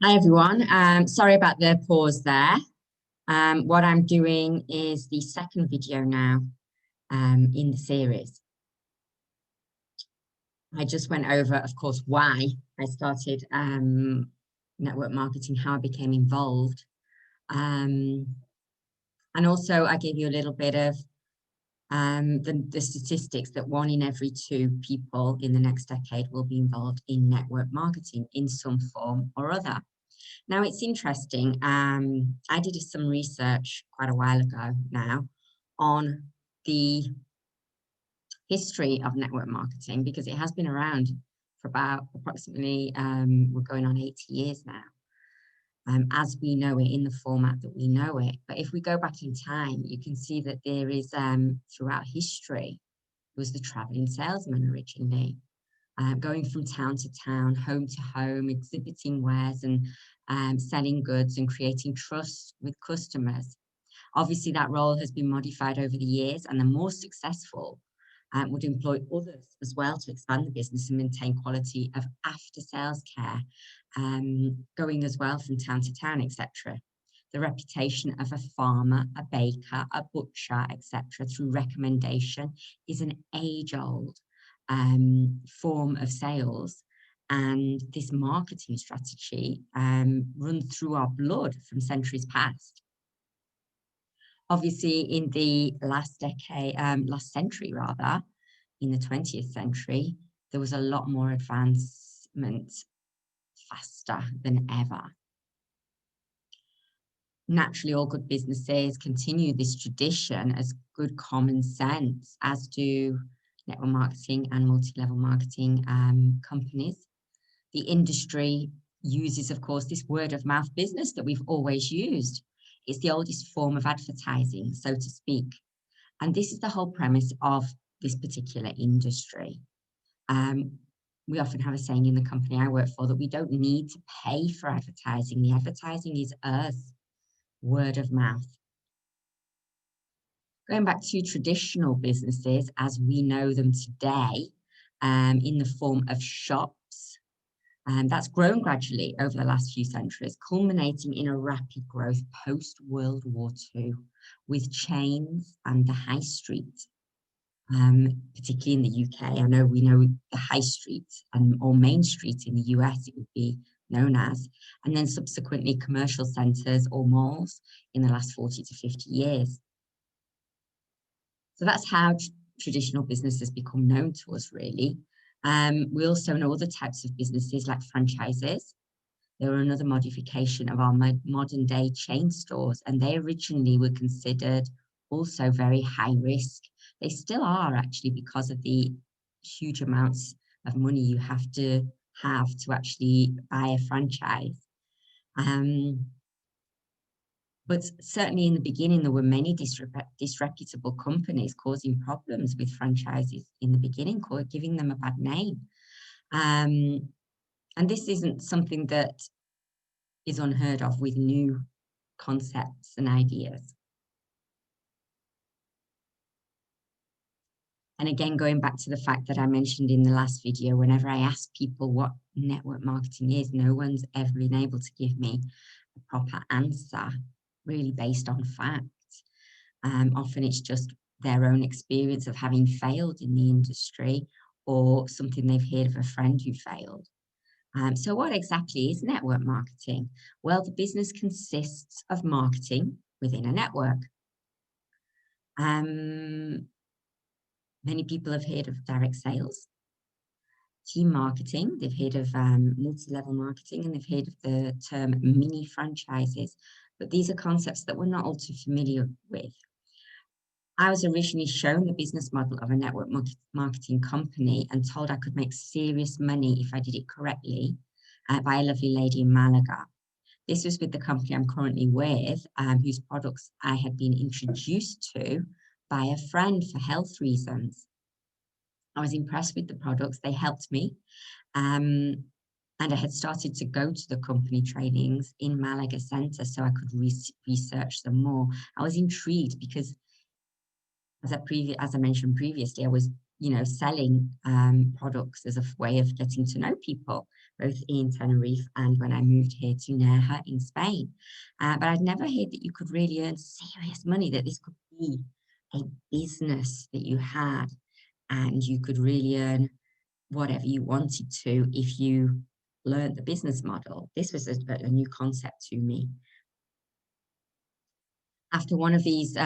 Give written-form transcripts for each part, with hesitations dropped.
Hi everyone. Sorry about the pause there. What I'm doing is the second video now in the series. I just went over, of course, why I started network marketing, how I became involved. And also I gave you a little bit of the statistics that 1 in every 2 people in the next decade will be involved in network marketing in some form or other. Now, it's interesting. I did some research quite a while ago now on the history of network marketing because it has been around for about approximately, we're going on 80 years now, as we know it in the format that we know it. But if we go back in time, you can see that there is, throughout history, it was the traveling salesman originally. Going from town to town, home to home, exhibiting wares and selling goods and creating trust with customers. Obviously, that role has been modified over the years, and the more successful would employ others as well to expand the business and maintain quality of after-sales care, going as well from town to town, etc. The reputation of a farmer, a baker, a butcher, etc., through recommendation is an age-old form of sales, and this marketing strategy runs through our blood from centuries past. Obviously, in the last century rather, in the 20th century, there was a lot more advancement faster than ever. Naturally, all good businesses continue this tradition as good common sense, as do network marketing and multi-level marketing companies. The industry uses, of course, this word of mouth business that we've always used. It's the oldest form of advertising, so to speak. And this is the whole premise of this particular industry. We often have a saying in the company I work for that we don't need to pay for advertising. The advertising is us, word of mouth. Going back to traditional businesses as we know them today, in the form of shops, that's grown gradually over the last few centuries, culminating in a rapid growth post-World War II, with chains and the high street, particularly in the UK. I know we know the high street or Main Street in the US, it would be known as, and then subsequently commercial centres or malls in the last 40 to 50 years. So that's how traditional businesses become known to us, really. We also know other types of businesses like franchises. They were another modification of our modern day chain stores, and they originally were considered also very high risk. They still are actually, because of the huge amounts of money you have to actually buy a franchise. But certainly in the beginning, there were many disreputable companies causing problems with franchises in the beginning, giving them a bad name. And this isn't something that is unheard of with new concepts and ideas. And again, going back to the fact that I mentioned in the last video, whenever I ask people what network marketing is, no one's ever been able to give me a proper answer, really based on facts. Often it's just their own experience of having failed in the industry or something they've heard of a friend who failed. So what exactly is network marketing? Well, the business consists of marketing within a network. Many people have heard of direct sales, team marketing, they've heard of multi-level marketing, and they've heard of the term mini franchises. But these are concepts that we're not all too familiar with. I was originally shown the business model of a network marketing company and told I could make serious money if I did it correctly by a lovely lady in Malaga. This was with the company I'm currently with, whose products I had been introduced to by a friend for health reasons. I was impressed with the products, they helped me. And I had started to go to the company trainings in Malaga Centre so I could research them more. I was intrigued because, as I mentioned previously, I was selling products as a way of getting to know people, both in Tenerife and when I moved here to Nerja in Spain. But I'd never heard that you could really earn serious money, that this could be a business that you had and you could really earn whatever you wanted to if you learned the business model. This was a new concept to me. After one of these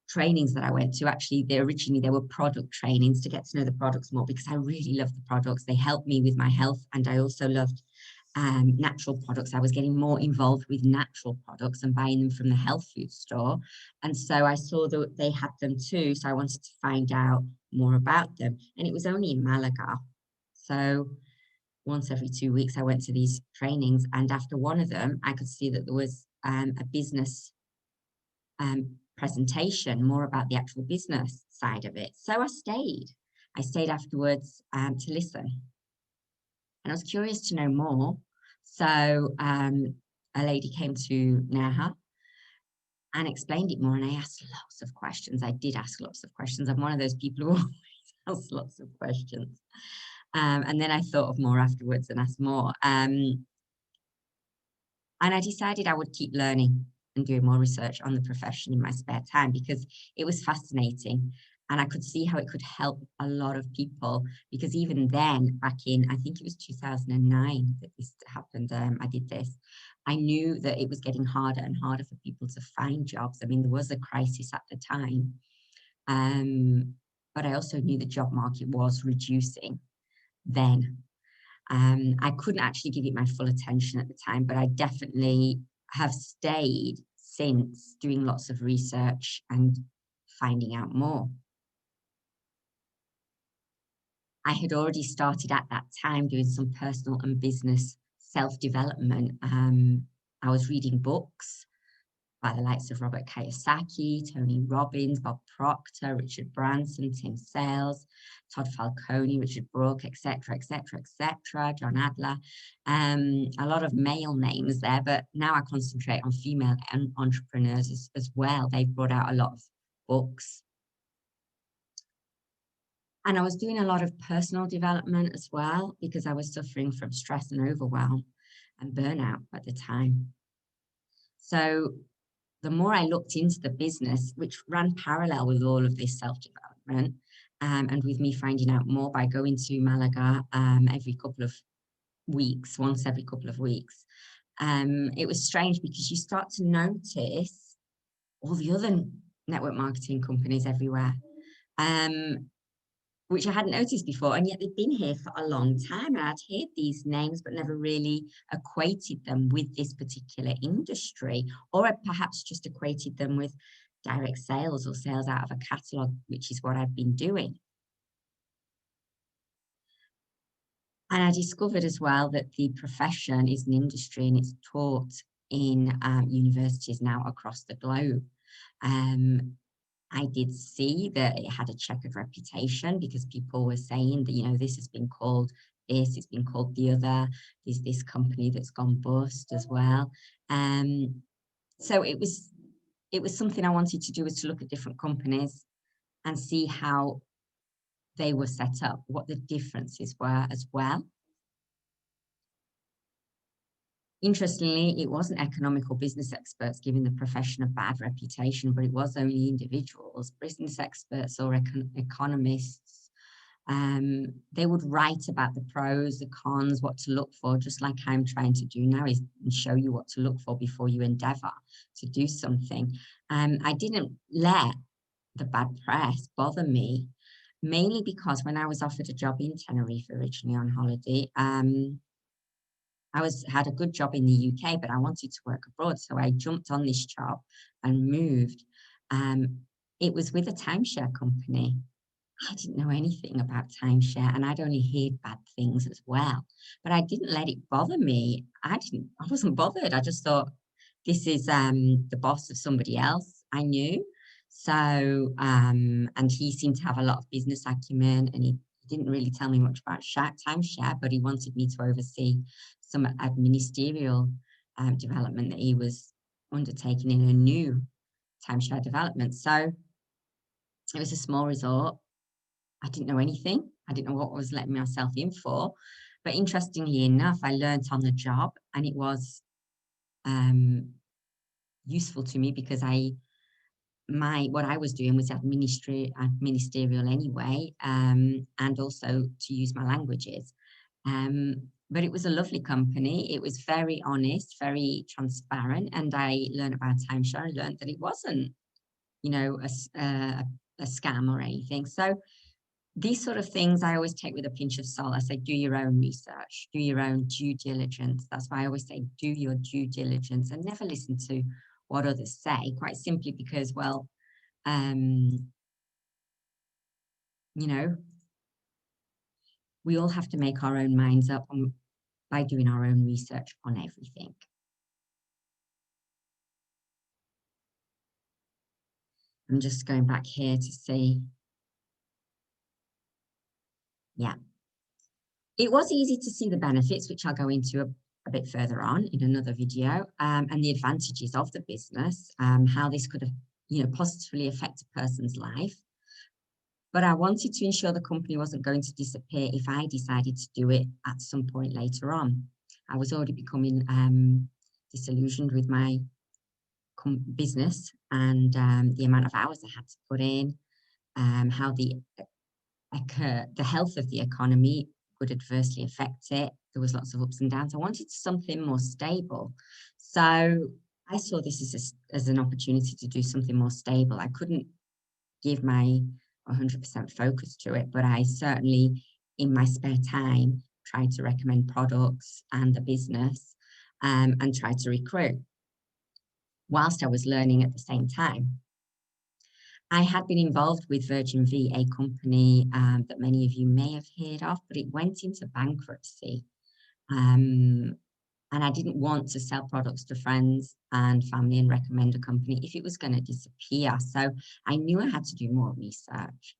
trainings that I went to, actually, originally they were product trainings to get to know the products more because I really loved the products. They helped me with my health, and I also loved natural products. I was getting more involved with natural products and buying them from the health food store. And so I saw that they had them too. So I wanted to find out more about them. And it was only in Malaga. So once every 2 weeks, I went to these trainings. And after one of them, I could see that there was a business presentation, more about the actual business side of it. So I stayed. I stayed afterwards to listen. And I was curious to know more. So a lady came to Nerja and explained it more. And I asked lots of questions. I did ask lots of questions. I'm one of those people who always asks lots of questions. And then I thought of more afterwards and asked more. And I decided I would keep learning and doing more research on the profession in my spare time because it was fascinating. And I could see how it could help a lot of people because even then, back in, I think it was 2009 that this happened, I did this. I knew that it was getting harder and harder for people to find jobs. I mean, there was a crisis at the time. But I also knew the job market was reducing then. I couldn't actually give it my full attention at the time, but I definitely have stayed since doing lots of research and finding out more. I had already started at that time doing some personal and business self-development. I was reading books by the likes of Robert Kiyosaki, Tony Robbins, Bob Proctor, Richard Branson, Tim Sales, Todd Falcone, Richard Brooke, etc., etc., etc., John Adler. A lot of male names there, but now I concentrate on female entrepreneurs as well. They've brought out a lot of books. And I was doing a lot of personal development as well because I was suffering from stress and overwhelm and burnout at the time. So the more I looked into the business, which ran parallel with all of this self-development, and with me finding out more by going to Malaga every couple of weeks, once every couple of weeks, it was strange because you start to notice all the other network marketing companies everywhere. Which I hadn't noticed before, and yet they've been here for a long time. And I'd heard these names, but never really equated them with this particular industry, or I perhaps just equated them with direct sales or sales out of a catalogue, which is what I've been doing. And I discovered as well that the profession is an industry and it's taught in universities now across the globe. I did see that it had a checkered reputation because people were saying that, this has been called this, it's been called the other, there's this company that's gone bust as well. So it was something I wanted to do, was to look at different companies and see how they were set up, what the differences were as well. Interestingly, it wasn't economic or business experts giving the profession a bad reputation, but it was only individuals, business experts or economists. They would write about the pros, the cons, what to look for, just like I'm trying to do now, is show you what to look for before you endeavor to do something. I didn't let the bad press bother me, mainly because when I was offered a job in Tenerife originally on holiday, I had a good job in the UK, but I wanted to work abroad. So I jumped on this job and moved. It was with a timeshare company. I didn't know anything about timeshare and I'd only heard bad things as well, but I didn't let it bother me. I wasn't bothered. I just thought, this is the boss of somebody else I knew. So, and he seemed to have a lot of business acumen, and he didn't really tell me much about timeshare, but he wanted me to oversee some administerial development that he was undertaking in a new timeshare development. So it was a small resort. I didn't know anything. I didn't know what I was letting myself in for. But interestingly enough, I learned on the job, and it was useful to me because what I was doing was ministerial anyway, and also to use my languages. But it was a lovely company. It was very honest, very transparent, and I learned about timeshare. I learned that it wasn't, a scam or anything. So these sort of things I always take with a pinch of salt. I say, do your own research, do your own due diligence. That's why I always say, do your due diligence and never listen to what others say, quite simply because, well, you know, we all have to make our own minds up by doing our own research on everything. I'm just going back here to see. Yeah. It was easy to see the benefits, which I'll go into a bit further on in another video, and the advantages of the business, how this could have, positively affect a person's life. But I wanted to ensure the company wasn't going to disappear if I decided to do it at some point later on. I was already becoming disillusioned with my business and the amount of hours I had to put in, how the health of the economy would adversely affect it. There was lots of ups and downs. I wanted something more stable. So I saw this as an opportunity to do something more stable. I couldn't give my 100% focus to it, but I certainly, in my spare time, tried to recommend products and the business, and tried to recruit whilst I was learning at the same time. I had been involved with Virgin V, a company that many of you may have heard of, but it went into bankruptcy. And I didn't want to sell products to friends and family and recommend a company if it was going to disappear. So I knew I had to do more research.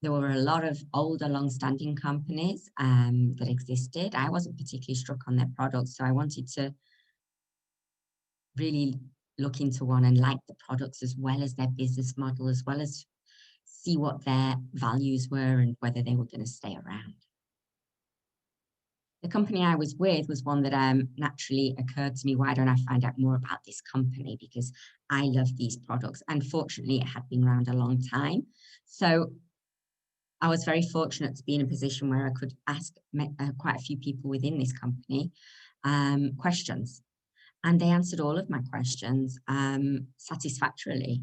There were a lot of older, long-standing companies that existed. I wasn't particularly struck on their products, so I wanted to really look into one and like the products as well as their business model, as well as see what their values were and whether they were going to stay around. The company I was with was one that naturally occurred to me, why don't I find out more about this company? Because I love these products. Unfortunately, it had been around a long time. So I was very fortunate to be in a position where I could ask quite a few people within this company questions. And they answered all of my questions satisfactorily.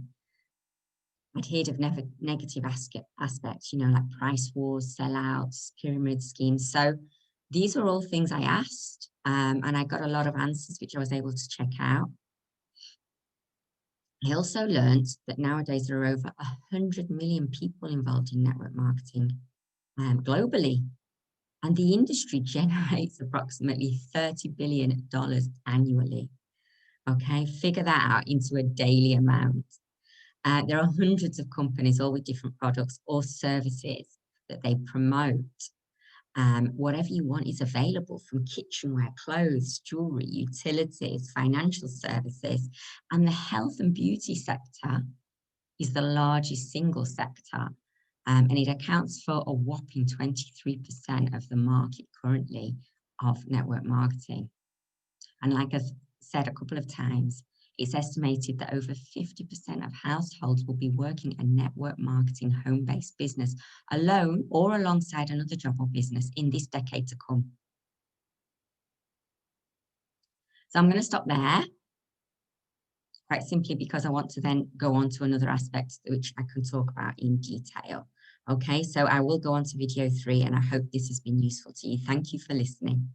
I'd heard of negative aspects, like price wars, sellouts, pyramid schemes. So these are all things I asked, and I got a lot of answers, which I was able to check out. I also learned that nowadays there are over 100 million people involved in network marketing globally, and the industry generates approximately $30 billion annually. Okay, figure that out into a daily amount. There are hundreds of companies, all with different products or services that they promote. Whatever you want is available, from kitchenware, clothes, jewelry, utilities, financial services, and the health and beauty sector is the largest single sector, and it accounts for a whopping 23% of the market currently of network marketing. And like I've said a couple of times, it's estimated that over 50% of households will be working a network marketing home-based business alone or alongside another job or business in this decade to come. So I'm going to stop there, quite simply because I want to then go on to another aspect which I can talk about in detail. Okay, so I will go on to video 3, and I hope this has been useful to you. Thank you for listening.